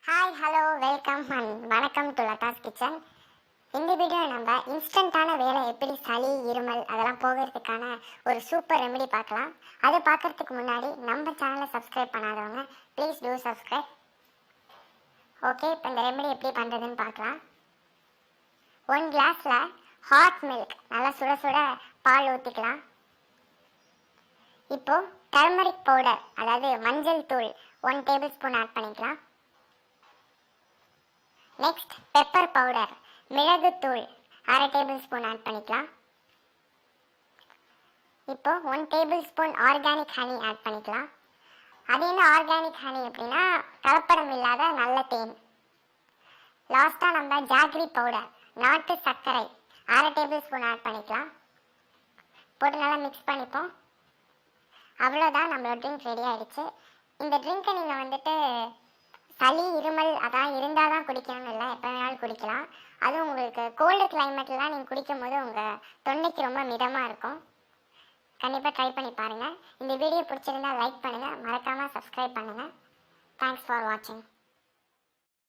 Hi hello welcome and வணக்கம் to Latha's kitchen. இந்த video நம்ம இன்ஸ்டண்ட்டான வேலை எப்படி சளி இருமல் அதெல்லாம் போகிறதுக்கான ஒரு சூப்பர் ரெமெடி பார்க்கலாம். அது பார்க்கறதுக்கு முன்னாடி நம்ம சேனலை சப்ஸ்கிரைப் பண்ணாதவங்க ப்ளீஸ் டூ சப்ஸ்கிரைப். ஓகே, இப்போ இந்த ரெமெடி எப்படி பண்ணுறதுன்னு பார்க்கலாம். 1 கிளாஸில் ஹாட் மில்க் நல்லா சுட சுட பால் ஊற்றிக்கலாம். இப்போது டர்மரிக் பவுடர் அதாவது மஞ்சள் தூள் 1 டேபிள் ஸ்பூன் ஆட் பண்ணிக்கலாம். நெக்ஸ்ட் பெப்பர் பவுடர் மிளகுத்தூள் 1/2 டேபிள் ஸ்பூன் ஆட் பண்ணிக்கலாம். இப்போ 1 tablespoon organic honey add பண்ணிக்கலாம். அது என்ன ஆர்கானிக் ஹனி அப்படின்னா கலப்படம் இல்லாத நல்ல தேன். லாஸ்ட்டாக நம்ம ஜாக்ரி பவுடர் நாட்டு சர்க்கரை 1/2 டேபிள் ஸ்பூன் ஆட் பண்ணிக்கலாம். போட்டு நல்லா மிக்ஸ் பண்ணிப்போம். அவ்வளோதான், நம்மளோட ட்ரிங்க் ரெடி ஆகிடுச்சு. இந்த ட்ரிங்க்கை நீங்கள் வந்துட்டு சளி இருமல் அதான் இருந்தால் தான் குடிக்கணும்னு இல்லை, எப்போ வேணாலும் குடிக்கலாம். அதுவும் உங்களுக்கு கோல்டு கிளைமேட்லாம் நீங்கள் குடிக்கும் போது உங்கள் தொண்டைக்கு ரொம்ப மிதமாக இருக்கும். கண்டிப்பாக ட்ரை பண்ணி பாருங்கள். இந்த வீடியோ பிடிச்சிருந்தால் லைக் பண்ணுங்கள், மறக்காமல் சப்ஸ்கிரைப் பண்ணுங்கள். தேங்க்ஸ் ஃபார் வாட்சிங்.